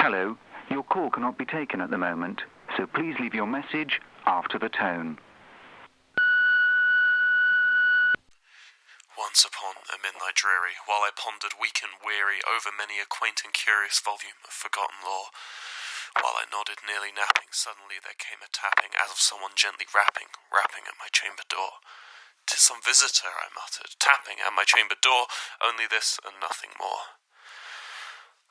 Hello, your call cannot be taken at the moment, so please leave your message after the tone. Once upon a midnight dreary, while I pondered weak and weary over many a quaint and curious volume of forgotten lore, while I nodded nearly napping, suddenly there came a tapping as of someone gently rapping at my chamber door. "'Tis some visitor," I muttered, "tapping at my chamber door, only this and nothing more."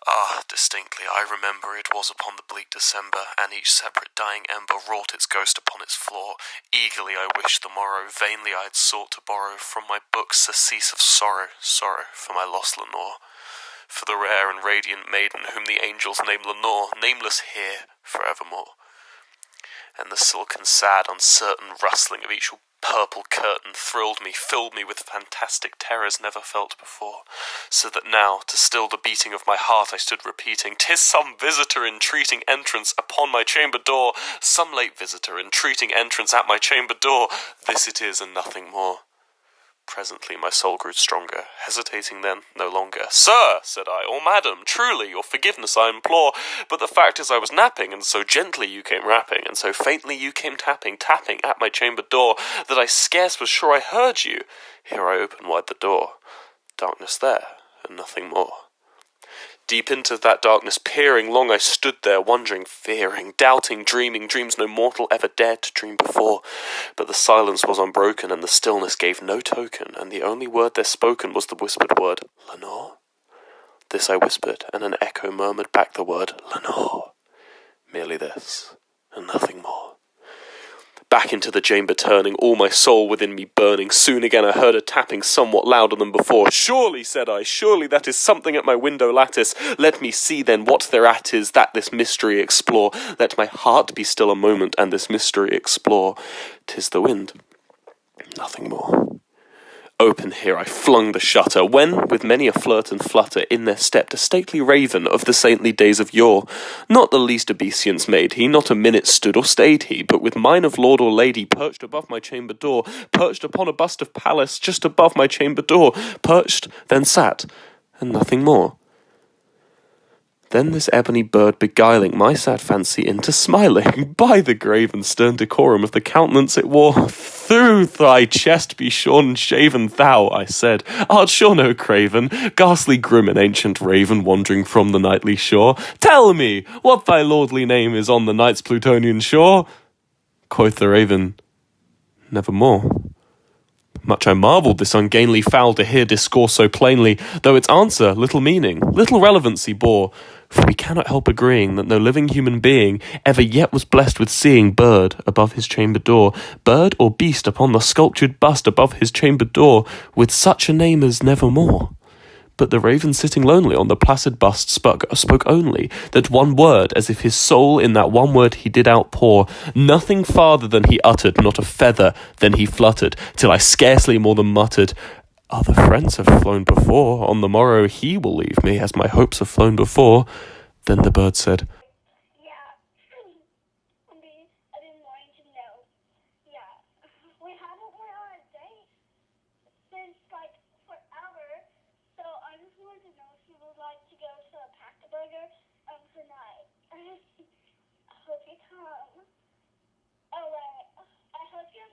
Ah, distinctly, I remember it was upon the bleak December, and each separate dying ember wrought its ghost upon its floor. Eagerly I wished the morrow, vainly I had sought to borrow from my books surcease of sorrow, sorrow for my lost Lenore, for the rare and radiant maiden whom the angels name Lenore, nameless here forevermore. And the silken, sad, uncertain rustling of each purple curtain thrilled me, filled me with fantastic terrors never felt before, so that now, to still the beating of my heart, I stood repeating, "'Tis some visitor entreating entrance upon my chamber door, some late visitor entreating entrance at my chamber door, this it is and nothing more." Presently my soul grew stronger, hesitating then no longer. "Sir," said I, "or madam, truly your forgiveness I implore, but the fact is I was napping, and so gently you came rapping, and so faintly you came tapping at my chamber door, that I scarce was sure I heard you. Here I opened wide the door. Darkness there, and nothing more. Deep into that darkness peering, long I stood there, wondering, fearing, doubting, dreaming dreams no mortal ever dared to dream before. But the silence was unbroken, and the stillness gave no token, and the only word there spoken was the whispered word, "Lenore?" This I whispered, and an echo murmured back the word, "Lenore." Merely this, and nothing more. Back into the chamber turning, all my soul within me burning, soon again I heard a tapping somewhat louder than before. "Surely," said I, "surely that is something at my window lattice. Let me see then what thereat is, that this mystery explore. Let my heart be still a moment, and this mystery explore. 'Tis the wind, nothing more." Open here I flung the shutter, when, with many a flirt and flutter, in there stepped a stately raven of the saintly days of yore. Not the least obeisance made he, not a minute stood or stayed he, but with mine of lord or lady perched above my chamber door, perched upon a bust of Pallas just above my chamber door, perched, then sat, and nothing more. Then this ebony bird beguiling my sad fancy into smiling, by the grave and stern decorum of the countenance it wore. "Through thy chest be shorn and shaven, thou," I said, "art sure no craven, ghastly grim and ancient raven, wandering from the nightly shore. Tell me, what thy lordly name is on the night's Plutonian shore?" Quoth the raven, "Nevermore." Much I marvelled this ungainly fowl to hear discourse so plainly, though its answer little meaning, little relevancy bore. For we cannot help agreeing that no living human being ever yet was blessed with seeing bird above his chamber door, bird or beast upon the sculptured bust above his chamber door, with such a name as Nevermore. But the raven sitting lonely on the placid bust spoke only that one word, as if his soul in that one word he did outpour. Nothing farther than he uttered, not a feather than he fluttered, till I scarcely more than muttered, "Other friends have flown before, on the morrow he will leave me, as my hopes have flown before." Then the bird said, "Yeah, I've been wanting to know. Yeah, we haven't went on a date since like forever, so I just wanted to know if you would like to go to a Pack-a-Burger tonight. I hope you come. Oh wait, I hope you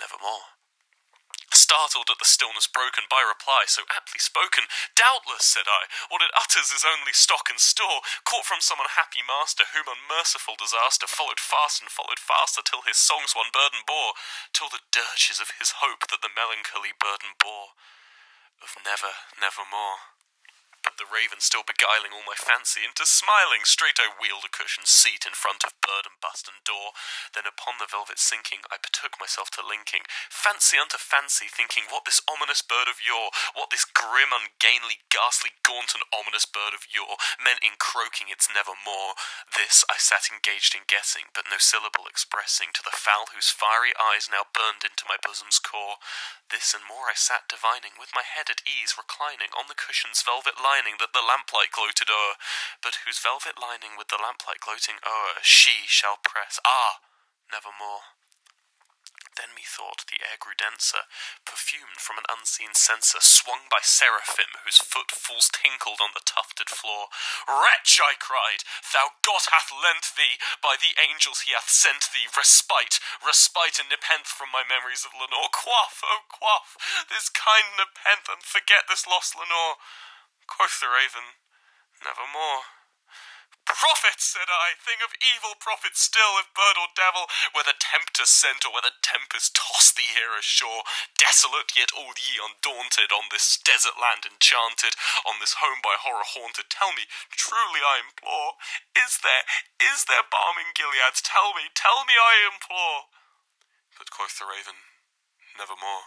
Nevermore. Startled at the stillness broken by reply so aptly spoken, "Doubtless," said I, "what it utters is only stock and store, caught from some unhappy master, whom unmerciful disaster followed fast and followed faster, till his songs one burden bore, till the dirges of his hope that the melancholy burden bore, of never, nevermore." But the raven still beguiling all my fancy into smiling, straight I wheeled a cushioned seat in front of bird and bust and door. Then upon the velvet sinking, I betook myself to linking fancy unto fancy, thinking what this ominous bird of yore, what this grim, ungainly, ghastly, gaunt and ominous bird of yore meant in croaking its nevermore. This I sat engaged in guessing, but no syllable expressing to the fowl whose fiery eyes now burned into my bosom's core. This and more I sat divining, with my head at ease reclining on the cushion's velvet lining that the lamplight gloated o'er, but whose velvet lining with the lamplight gloating o'er she shall press, nevermore. Then methought the air grew denser, perfumed from an unseen censer, swung by seraphim whose footfalls tinkled on the tufted floor. "Wretch," I cried, "thou God hath lent thee, by the angels he hath sent thee, respite, respite and nepenthe from my memories of Lenore. Quaff, oh quaff, this kind nepenthe, and forget this lost Lenore." Quoth the raven, "Nevermore." "Prophet," said I, "thing of evil, prophet still, if bird or devil, whether tempter sent or whether tempest tossed thee here ashore, desolate yet all ye undaunted, on this desert land enchanted, on this home by horror haunted, tell me, truly I implore, is there balm in Gilead? Tell me, I implore." But quoth the raven, "Nevermore."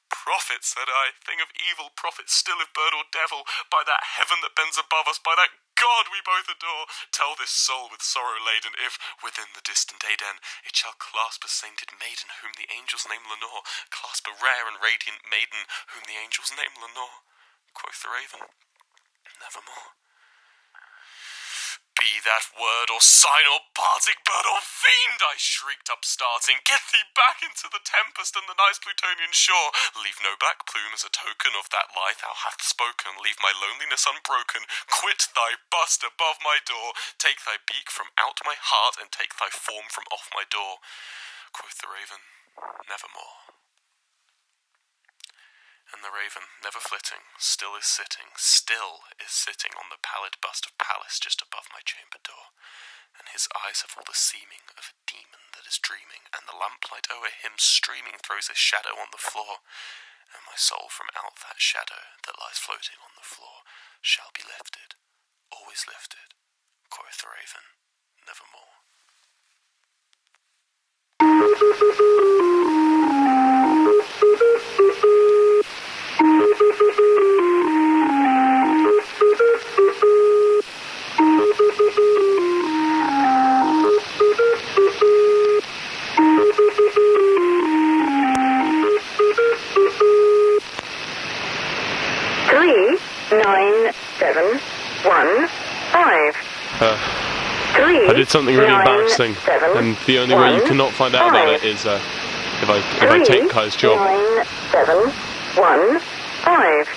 "Prophet," said I, "thing of evil, prophet still, if bird or devil, by that heaven that bends above us, by that God we both adore, tell this soul with sorrow laden, if, within the distant Aden, it shall clasp a sainted maiden, whom the angels name Lenore, clasp a rare and radiant maiden, whom the angels name Lenore." Quoth the raven, "Nevermore." "Be that word or sign or parting, bird or fiend," I shrieked upstarting, "get thee back into the tempest and the nice Plutonian shore. Leave no back plume as a token of that lie thou hast spoken. Leave my loneliness unbroken. Quit thy bust above my door. Take thy beak from out my heart, and take thy form from off my door." Quoth the raven, "Nevermore." And the raven, never flitting, still is sitting on the pallid bust of Pallas just above my chamber door, and his eyes have all the seeming of a demon that is dreaming, and the lamplight o'er him streaming throws a shadow on the floor, and my soul from out that shadow that lies floating on the floor shall be lifted, always lifted, quoth the raven, nevermore. I did something really embarrassing, and the only way you cannot find out about it is if I take Kai's job. 9, 7, 1, 5.